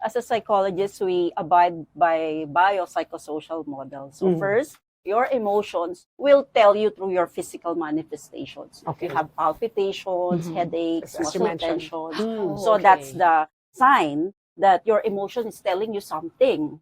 as a psychologist, we abide by biopsychosocial models. So first, your emotions will tell you through your physical manifestations. Okay. You have palpitations, headaches, As you muscle mentioned. tension. So that's the sign that your emotion is telling you something.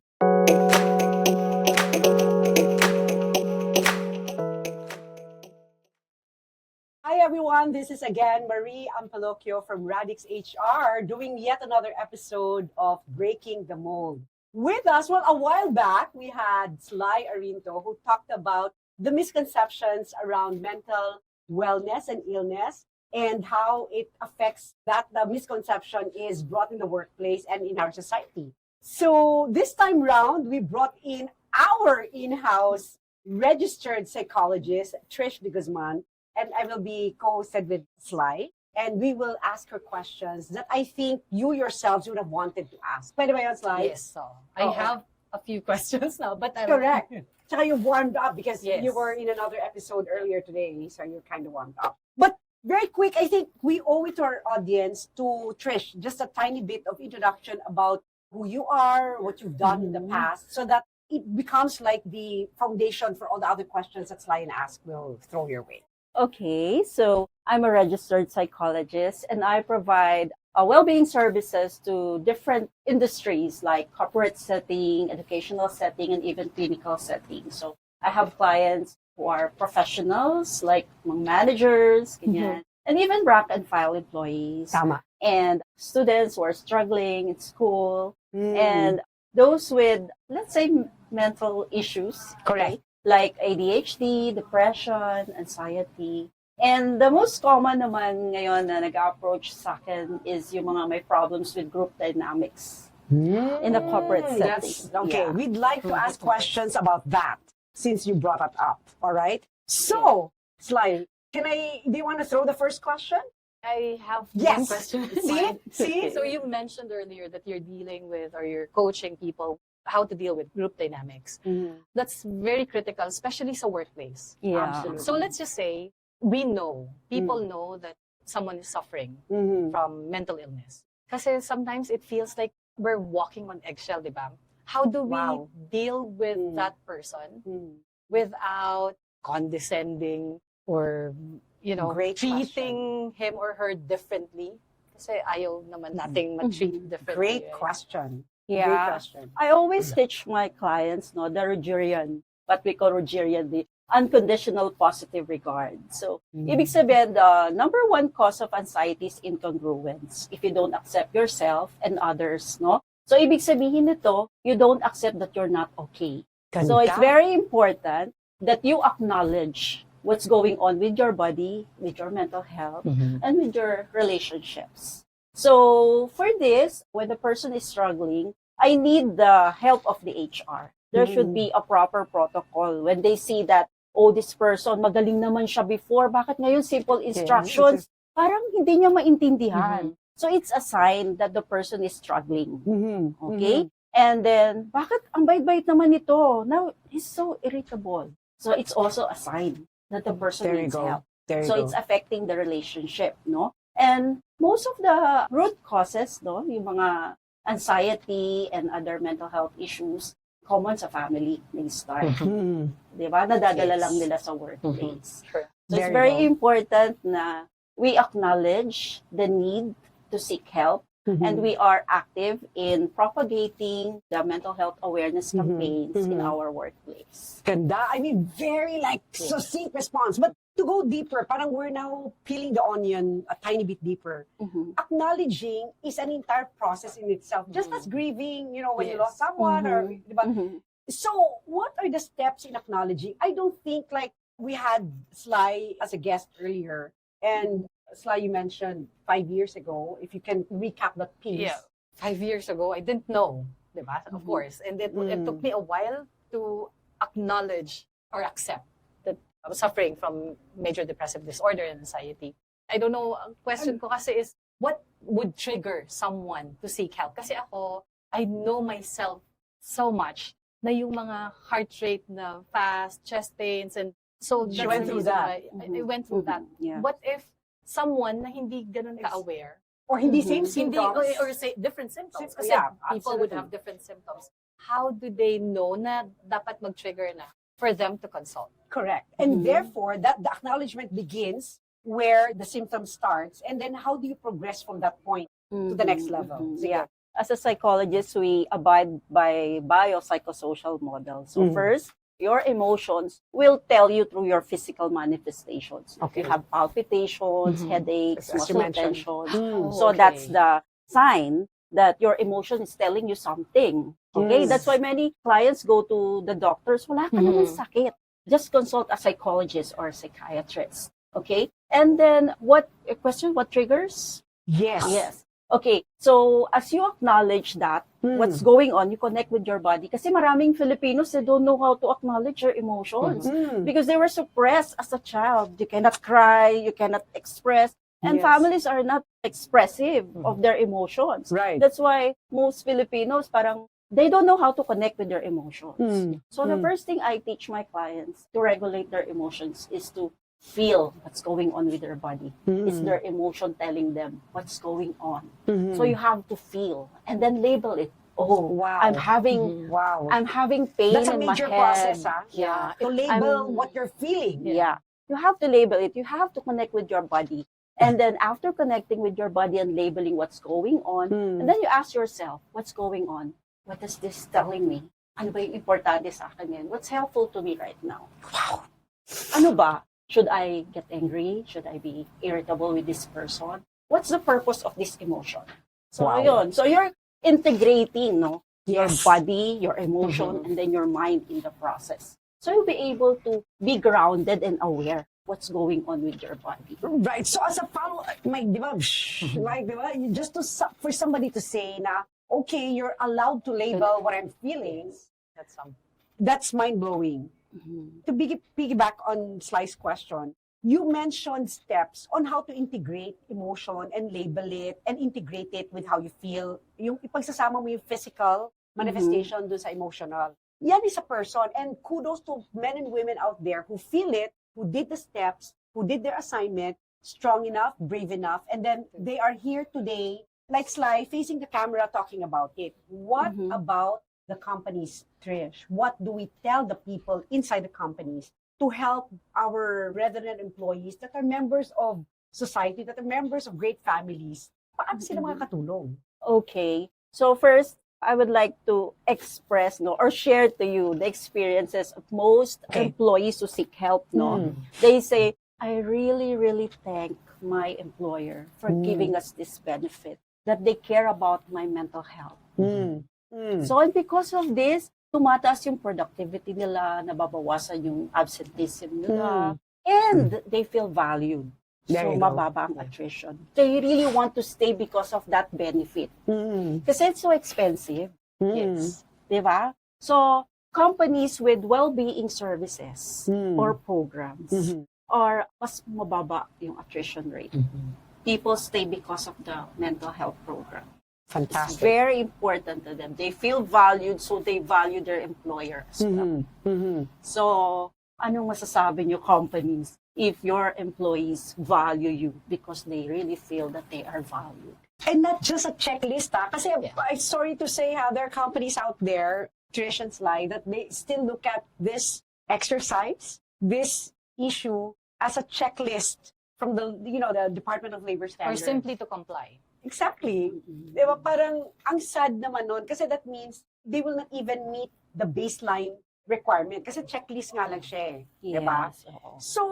Hi everyone, this is again Marie Ampeloquio from Radix HR doing yet another episode of Breaking the Mold. With us, well, a while back, we had Sly Arinto who talked about the misconceptions around mental wellness and illness and how it affects that the misconception is brought in the workplace and in our society. So this time round, we brought in our in-house registered psychologist, Trish Guzman, and I will be co-hosted with Sly. And we will ask her questions that I think you yourselves would have wanted to ask. By the way, Sly. Yes, so I have a few questions now, but Correct. Tsaka you warmed up because Yes. you were in another episode earlier today, so you're kind of warmed up. But very quick, I think we owe it to our audience, to Trish, just a tiny bit of introduction about who you are, what you've done in the past, so that it becomes like the foundation for all the other questions that Sly and Ask will throw your way. Okay, so I'm a registered psychologist and I provide well-being services to different industries like corporate setting, educational setting, and even clinical setting. So I have clients who are professionals like managers, ganyan, and even rank and file employees, Tama. and students who are struggling in school, and those with, let's say, mental issues. Correct. Okay? Like ADHD, depression, anxiety. And the most common naman ngayon na nag-approach sa akin is yung mga may problems with group dynamics in a corporate setting. That's, okay, Yeah. we'd like to ask questions about that since you brought it up. All right. So, Sly, do you want to throw the first question? I have Yes. one question. in See? mind. See? So you mentioned earlier that you're dealing with or you're coaching people how to deal with group dynamics. That's very critical, especially sa workplace. Yeah. Absolutely. So let's just say people know that someone is suffering from mental illness. Kasi sometimes it feels like we're walking on eggshell, di ba? How do we Wow. deal with that person without condescending or, Great treating him or her differently? Kasi ayaw naman nating ma-treat differently. Great right? question. Great Yeah. question. I always teach my clients, the Rogerian, what we call Rogerian, the unconditional positive regard. So, ibig sabihin, the number one cause of anxiety is incongruence. If you don't accept yourself and others, no? So, ibig sabihin nito, you don't accept that you're not okay. So, it's very important that you acknowledge what's going on with your body, with your mental health, and with your relationships. So, for this, when the person is struggling, I need the help of the HR. There should be a proper protocol. When they see that, oh, this person, magaling naman siya before, bakit ngayon simple instructions, parang hindi niya maintindihan. So, it's a sign that the person is struggling. Okay? And then, bakit ang bait-bait naman ito? Now, he's so irritable. So, it's also a sign that the person There you needs go. help. There you So, go. it's affecting the relationship, no? And most of the root causes, no, yung mga anxiety and other mental health issues, common sa family, they start. Di ba? Nadadala lang nila sa workplace. Sure. So, it's There you very go. important na we acknowledge the need to seek help, and we are active in propagating the mental health awareness campaigns in our workplace. Ganda. I mean, very succinct response. But to go deeper, parang we're now peeling the onion a tiny bit deeper. Acknowledging is an entire process in itself. Just as grieving, when you Yes. lost someone or, diba? So, what are the steps in acknowledging? I don't think we had Sly as a guest earlier. And Sly, you mentioned 5 years ago, if you can recap that piece. Yeah. 5 years ago, I didn't know, diba? Of course. And it took me a while to acknowledge or accept that I was suffering from major depressive disorder and anxiety. I don't know, ang question ko kasi is, what would trigger someone to seek help? Kasi ako, I know myself so much na yung mga heart rate na fast, chest pains, and so She that's went the through reason that. why I went through that. Yeah. What if someone na hindi ganun ka-aware Or hindi same Hindi, symptoms. or say different symptoms. Kasi Yeah, people would absolutely. have different symptoms. How do they know na dapat mag-trigger na for them to consult? Correct. And Mhm. therefore, that the acknowledgement begins where the symptom starts. And then how do you progress from that point to the next level? Mhm. Sige. Yeah. As a psychologist, we abide by biopsychosocial models. So Mhm. first, your emotions will tell you through your physical manifestations. Okay. If you have palpitations, Mhm. headaches, As you muscle mentioned. tensions. Mm. So Okay. that's the sign that your emotion is telling you something. Okay? Yes. That's why many clients go to the doctors, wala ka naman Mhm. sakit. Just consult a psychologist or a psychiatrist. Okay? And then, what triggers? Yes. Yes. Okay. So, as you acknowledge that, what's going on, you connect with your body. Kasi maraming Filipinos, they don't know how to acknowledge their emotions. Mm. Because they were suppressed as a child. You cannot cry, you cannot express. And Yes. families are not expressive of their emotions. Right. That's why most Filipinos, parang, they don't know how to connect with their emotions. Mm. So the first thing I teach my clients to regulate their emotions is to feel what's going on with their body. It's their emotion telling them what's going on. So you have to feel and then label it. Oh, Wow. I'm having Wow. I'm having pain That's a in my major head. process, huh? Yeah. To label I'm- what you're feeling. Yeah. You have to label it. You have to connect with your body. And then after connecting with your body and labeling what's going on, and then you ask yourself, what's going on? What is this telling me? Ano ba yung importante sa akin ngayon? What's helpful to me right now? Wow. Ano ba? Should I get angry? Should I be irritable with this person? What's the purpose of this emotion? So, Wow. yun. So, you're integrating, no? Your Yes. body, your emotion, and then your mind in the process. So, you'll be able to be grounded and aware what's going on with your body. Right. So as a follow, di ba, like, di ba, just for somebody to say na, okay, you're allowed to label what I'm feeling, that's mind-blowing. To piggyback on Sly's question, you mentioned steps on how to integrate emotion and label it and integrate it with how you feel. Yung ipagsasama mo yung physical manifestation dun sa emotional. Yan is a person, and kudos to men and women out there who feel it, who did the steps, who did their assignment, strong enough, brave enough, and then they are here today, like Sly, facing the camera talking about it. What about the companies, Trish? What do we tell the people inside the companies to help our brethren employees that are members of society, that are members of great families? Paano sila makakatulong? Okay. So first, I would like to express or share to you the experiences of most employees who seek help. They say, I really, really thank my employer for giving us this benefit, that they care about my mental health. So, and because of this, tumataas yung productivity nila, nababawasan yung absenteeism nila, and they feel valued. There So, you go. mababa ang attrition. They really want to stay because of that benefit. Kasi it's so expensive. Yes. Diba? So, companies with well-being services or programs are mas mababa yung attrition rate. People stay because of the mental health program. It's Fantastic. very important to them. They feel valued, so they value their employer as well. So, anong masasabi niyo, companies, if your employees value you because they really feel that they are valued? And not just a checklist, kasi I'm sorry to say, there are companies out there, Trish and Sly, that they still look at this exercise, this issue, as a checklist from the Department of Labor Or Standards. simply to comply. Exactly. Diba? Parang ang sad naman nun kasi that means they will not even meet the baseline requirement kasi checklist nga lang siya diba? Yes, oo. So,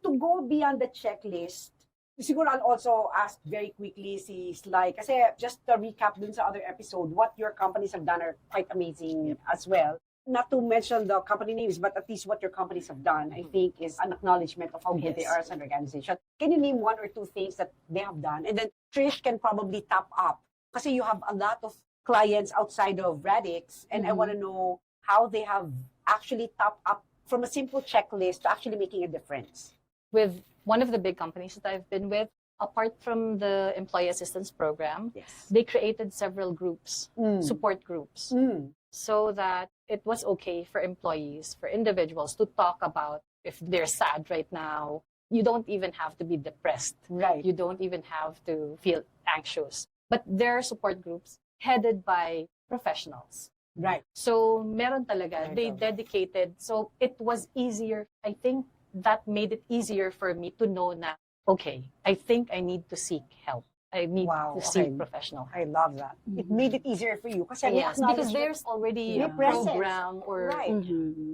to go beyond the checklist, siguro I'll also ask very quickly si Sly kasi just to recap dun sa other episode, what your companies have done are quite amazing as well. Not to mention the company names, but at least what your companies have done, I think, is an acknowledgement of how good they are as an organization. Can you name one or two things that they have done? And then Trish can probably top up. Kasi you have a lot of clients outside of Radix, and I want to know how they have actually topped up from a simple checklist to actually making a difference. With one of the big companies that I've been with, apart from the employee assistance program, they created several groups, support groups, so that it was okay for employees, for individuals to talk about if they're sad right now, you don't even have to be depressed. Right. You don't even have to feel anxious. But there are support groups headed by professionals. Right. So meron talaga, Right. they dedicated. So it was easier. I think that made it easier for me to know na, okay, I think I need to seek help. I need Wow, to seek okay. professional help. I love that. It made it easier for you. Kasi may Yes, because acknowledgement. there's already a May presence. program or Right.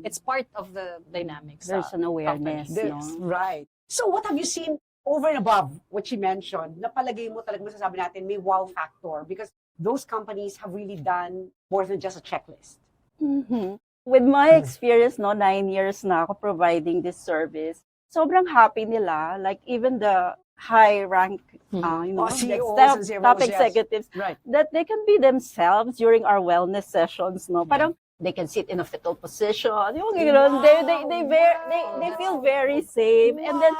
it's part of the dynamics. There's an awareness, There's- no? Right. So what have you seen over and above what she mentioned? Napalagay mo talaga masasabi natin may wow factor because those companies have really done more than just a checklist. Mhm. With my experience, no, 9 years na ako providing this service, sobrang happy nila. Like even the high rank, you know, CEOs the and CFOs, top yes. executives, Right. that they can be themselves during our wellness sessions, no? Parang they can sit in a fetal position. Yung gano'n, they feel very safe. And then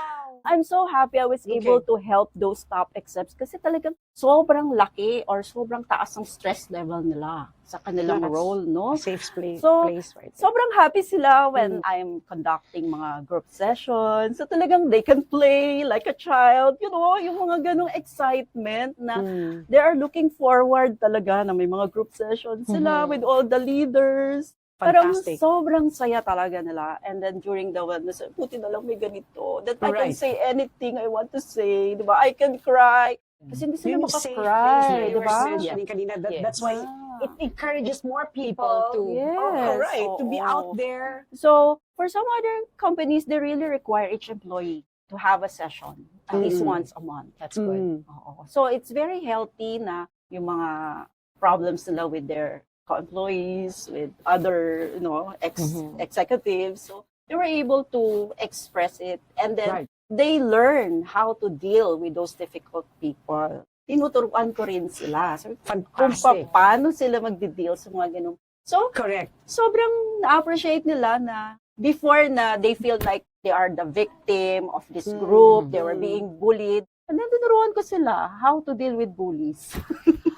I'm so happy I was able to help those top execs kasi talagang sobrang laki or sobrang taas ang stress level nila sa kanilang Yes. role, no? Safe place, So, place right there. Sobrang happy sila when I'm conducting mga group sessions. So talagang they can play like a child, you know, yung mga ganong excitement na they are looking forward talaga na may mga group sessions sila with all the leaders. Parang Fantastic. sobrang saya talaga nila. And then during the wellness, buti na lang may ganito. That I can Right. say anything I want to say. Diba? I can cry. Kasi hindi sila Yung safe place na makakry. you were Diba? mentioning kanina, that's why it encourages more people to to be out there. So, for some other companies, they really require each employee to have a session at least once a month. That's good. Oo. So, it's very healthy na yung mga problems nila with their co-employees, with other, you know, executives. So, they were able to express it. And then, they learn how to deal with those difficult people. Tinuturuan ko rin sila. So, kung Fantastic. paano sila magdi-deal sa mga ganun. So, Correct. sobrang na-appreciate nila na before na they feel like they are the victim of this group, they were being bullied. And then tinuruan ko sila how to deal with bullies.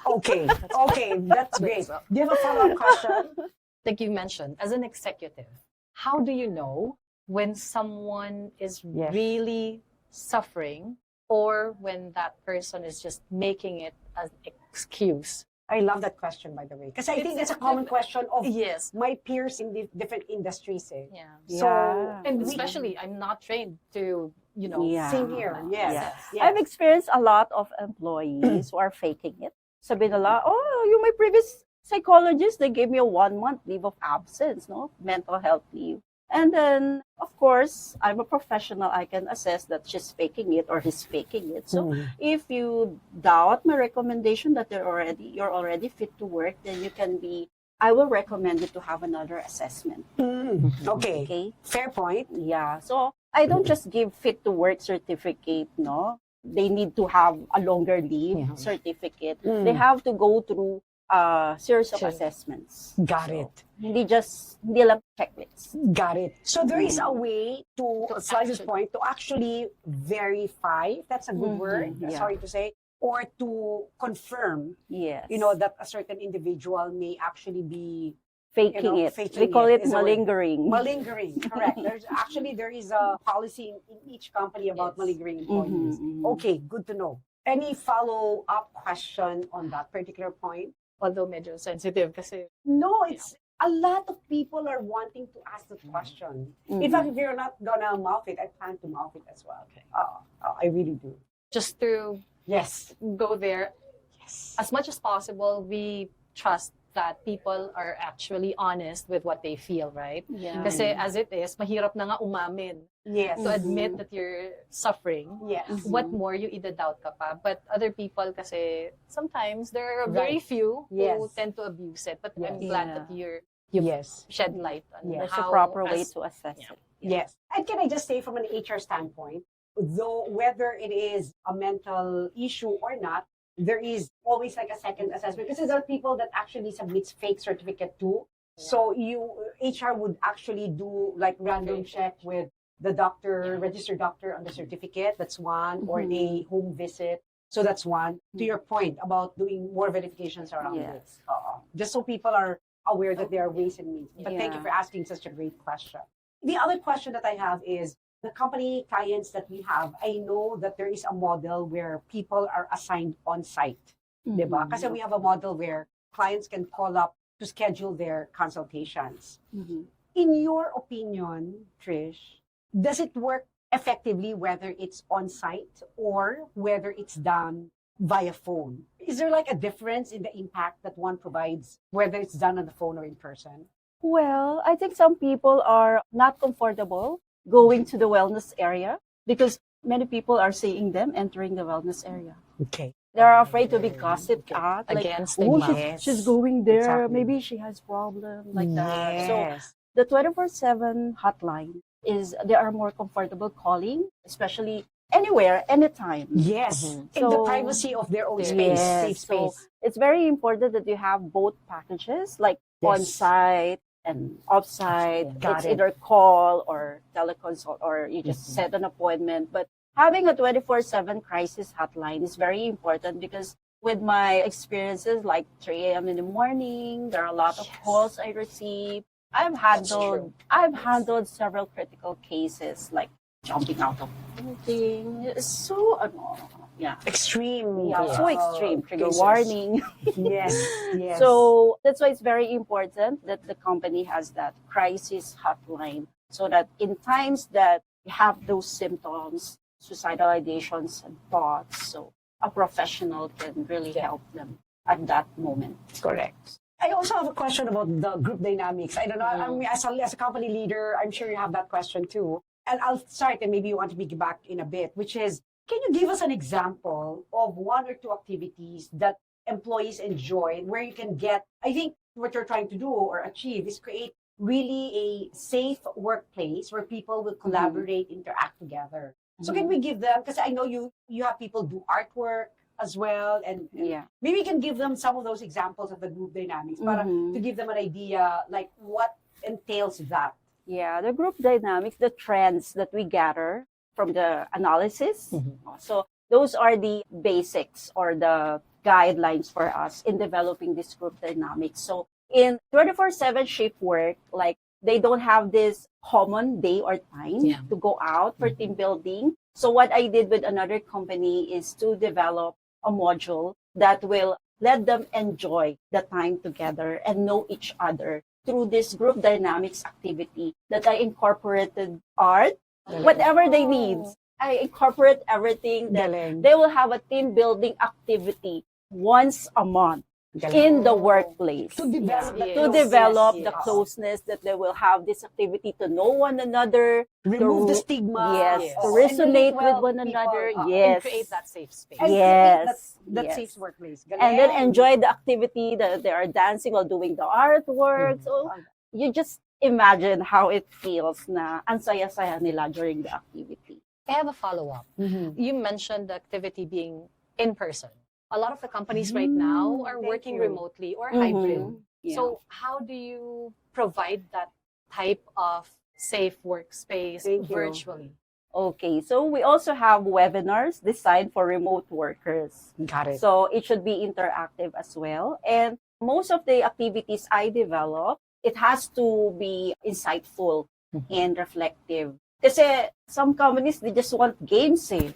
Okay. Okay. That's great. Do you have a follow-up question? Like you mentioned, as an executive, how do you know when someone is really suffering or when that person is just making it an excuse? I love that question, by the way. Because I think that's a common question of Yes. my peers in different industries. Eh. Yeah. So, And especially, I'm not trained to, you know, same here. Yes. Yes. I've experienced a lot of employees who are faking it. Sabi nila, oh, yung my previous psychologist, they gave me a 1-month leave of absence, no? Mental health leave. And then, of course, I'm a professional. I can assess that she's faking it or he's faking it. So, if you doubt my recommendation that you're already fit to work, then I will recommend you to have another assessment. Okay. Okay? Fair point. Yeah. So, I don't just give fit to work certificate, no? They need to have a longer leave certificate. They have to go through a series of assessments. Got it. Hindi lang checklists. Got it. So there is a way to Slice's point, to actually verify, if that's a good word, sorry to say, or to confirm, Yes. you know, that a certain individual may actually be faking it. faking We call it is the word. malingering. Malingering, correct. There is a policy in each company about malingering employees. Okay, good to know. Any follow-up question on that particular point? Although medyo sensitive kasi. No, it's a lot of people are wanting to ask the question. In fact, if you're not gonna mouth it, I plan to mouth it as well. Okay. I really do. Just to Yes. go there, Yes. as much as possible, we trust that people are actually honest with what they feel, right? Yeah. Kasi as it is, mahirap na nga umamin Yes. to admit that you're suffering. Yes. What more, you ida-doubt ka pa. But other people kasi, sometimes there are very few who Yes. tend to abuse it. But I'm Yes. glad that you Yes. shed light on Yes. There's how a proper way as- to assess yeah. it. Yes. And can I just say from an HR standpoint, though whether it is a mental issue or not, there is always like a second assessment because there are people that actually submits fake certificate too. So HR would actually do like random check with the doctor, registered doctor on the certificate. That's one, or a home visit. So that's one. To your point about doing more verifications around this, just so people are aware that there are ways and means. But thank you for asking such a great question. The other question that I have is, the company clients that we have, I know that there is a model where people are assigned on site. Diba? Kasi we have a model where clients can call up to schedule their consultations. In your opinion, Trish, does it work effectively whether it's on site or whether it's done via phone? Is there like a difference in the impact that one provides, whether it's done on the phone or in person? Well, I think some people are not comfortable going to the wellness area because many people are seeing them entering the wellness area. Okay. They're afraid to be gossiped at. Again, Like, stigma. oh, she's going there. Exactly. Maybe she has problem like that. So Yes. the 24/7 hotline is they are more comfortable calling, especially anywhere, anytime. Yes. In the So- privacy of their own Yes. space, Yes. safe So space. it's very important that you have both packages, like Yes. on-site and off-site. Got It's it. either call or teleconsult, or you just set an appointment. But having a 24/7 crisis hotline is very important because with my experiences, like 3 a.m. in the morning, there are a lot of calls I receive. I've handled several critical cases, like jumping out of building. It's so Extreme. so extreme. Trigger cases. warning. Yes. Yes. So that's why it's very important that the company has that crisis hotline, so that in times that you have those symptoms, suicidal ideations and thoughts, so a professional can really help them at that moment. correct. I also have a question about the group dynamics. I don't know. I mean, as a company leader, I'm sure you have that question too. And I'll start, and maybe you want to piggyback in a bit, which is, can you give us an example of one or two activities that employees enjoy where you can get, I think what you're trying to do or achieve is create really a safe workplace where people will collaborate, interact together. So can we give them, because I know you have people do artwork as well, and maybe you can give them some of those examples of the group dynamics para to give them an idea like what entails that. Yeah, the group dynamics, the trends that we gather from the analysis. So those are the basics or the guidelines for us in developing this group dynamics. So in 24/7 shift work, like they don't have this common day or time to go out for team building. So what I did with another company is to develop a module that will let them enjoy the time together and know each other through this group dynamics activity that I incorporated art, whatever they need. I incorporate everything that they will have a team building activity once a month in the workplace. To develop the To develop the closeness that they will have this activity to know one another, remove the stigma, to resonate with one another, And create that safe space. and Yes. create that safe workplace. And then Galing. enjoy the activity that they are dancing while doing the artwork. So you just imagine how it feels na ang saya-saya nila during the activity. I have a follow-up. You mentioned the activity being in person. A lot of the companies right now are working remotely or hybrid. So how do you provide that type of safe workspace virtually? Okay, so we also have webinars designed for remote workers. Got it. So it should be interactive as well. And most of the activities I develop, it has to be insightful and reflective. Kasi some companies, they just want games eh.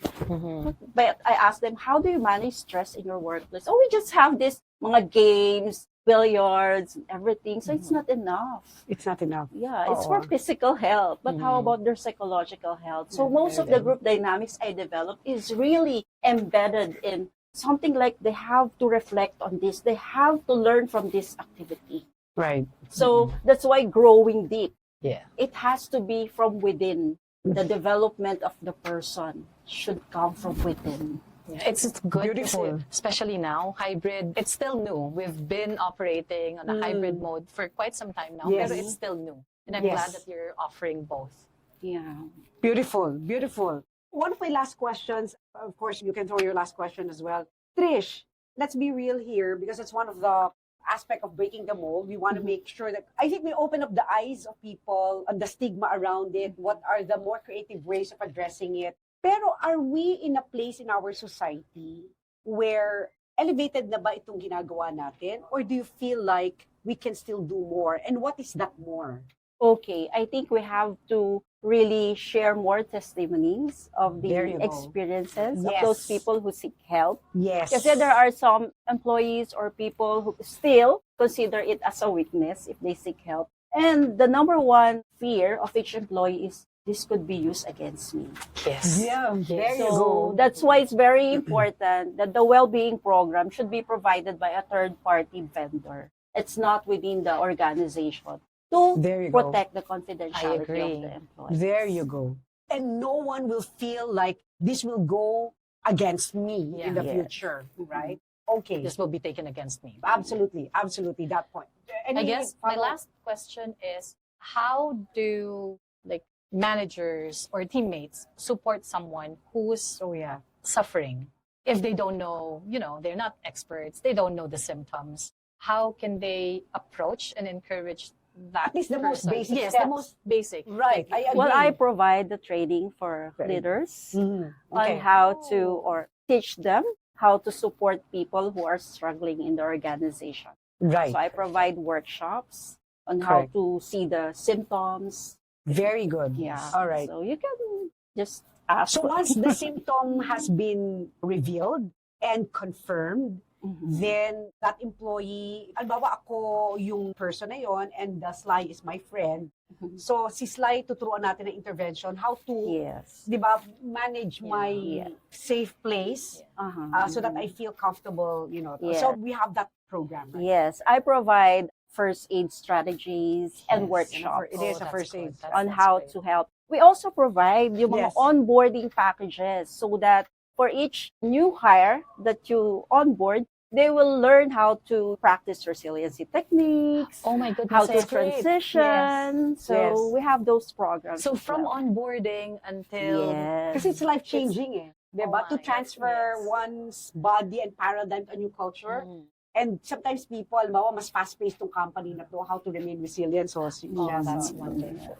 But I ask them, how do you manage stress in your workplace? Oh, we just have this mga games, billiards, and everything. So it's not enough. It's not enough. Yeah, it's for physical health. But how about their psychological health? So most of the group dynamics I develop is really embedded in something like they have to reflect on this. They have to learn from this activity. Right. So that's why growing deep. Yeah. It has to be from within. The development of the person should come from within. It's good, Beautiful. kasi, especially now, hybrid, it's still new. We've been operating on a hybrid mode for quite some time now, Yes. pero it's still new. And I'm Yes. glad that you're offering both. Yeah. Beautiful. Beautiful. One of my last questions, of course, you can throw your last question as well. Trish, let's be real here because it's one of the aspect of breaking the mold. We want to make sure that I think we open up the eyes of people on the stigma around it. What are the more creative ways of addressing it? Pero are we in a place in our society where elevated na ba itong ginagawa natin? Or do you feel like we can still do more? And what is that more? Okay, I think we have to really share more testimonies of There the you go. experiences of Yes. those people who seek help. Yes. Kasi there are some employees or people who still consider it as a weakness if they seek help. And the number one fear of each employee is this could be used against me. Yes. Yeah, there you So go. that's why it's very important that the well-being program should be provided by a third-party vendor. It's not within the organization to There you go. protect the I confidentiality agree. of the employees. There you go. And no one will feel like this will go against me in the Yeah. future, right? Okay. This will be taken against me. Absolutely, absolutely, that point. I guess my follow- last question is, how do like managers or teammates support someone who's Oh, yeah. suffering if they don't know, they're not experts, they don't know the symptoms? How can they approach and encourage that At least the most person? basic Yes, steps. the most basic. Right, Like, I agree. Well, I provide the training for Very leaders Mhm. on Okay. how to or teach them how to support people who are struggling in the organization. Right. So I provide workshops on how Correct. to see the symptoms. Very good. Yeah. All right. So you can just ask. So once the symptom has been revealed and confirmed, Mhm. then that employee, albawa ako yung person na yon and the Sly is my friend. Mhm. So si Sly, tuturuan natin ng intervention, how to, Yes. di ba, manage my Yeah. safe place Uh-huh. so that I feel comfortable, Yeah. So we have that program, right? Yes, I provide first aid strategies and Yes, workshops It is a that's first good. aid. on That's how great. to help. We also provide yung mga Yes. onboarding packages so that for each new hire that you onboard, they will learn how to practice resiliency techniques, Oh my goodness, how to that's great. transition. So Yes. we have those programs. So as from well. onboarding until Yes. Kasi it's life-changing eh. Diba? Oh To my, transfer yes. one's body and paradigm to a new culture. Mm. And sometimes people, halimbawa, mas fast-paced tong company na to, how to remain resilient. So, Oh, that's wonderful.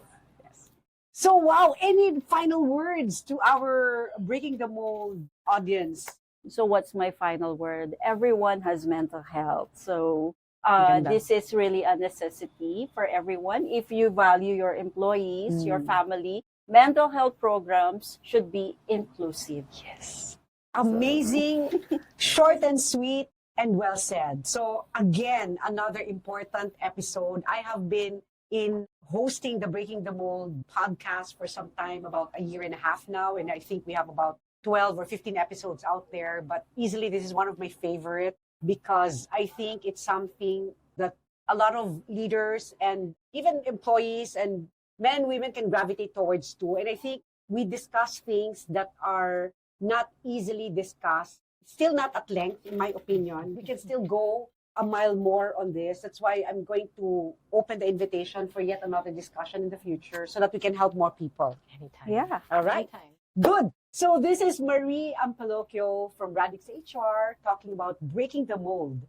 So, wow, any final words to our Breaking the Mold audience? So what's my final word? Everyone has mental health. So Maganda. this is really a necessity for everyone. If you value your employees, your family, mental health programs should be inclusive. Yes. Amazing, short and sweet, and well said. So, again, another important episode. I have been in hosting the Breaking the Mold podcast for some time, about a year and a half now, and I think we have about 12 or 15 episodes out there, but easily this is one of my favorite because I think it's something that a lot of leaders and even employees and men and women can gravitate towards too. And I think we discuss things that are not easily discussed, still not at length, in my opinion. We can still go a mile more on this. That's why I'm going to open the invitation for yet another discussion in the future so that we can help more people. Anytime. Yeah. All right. Anytime. Good. So this is Marie Ampeloquio from Radix HR talking about breaking the mold.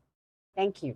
Thank you.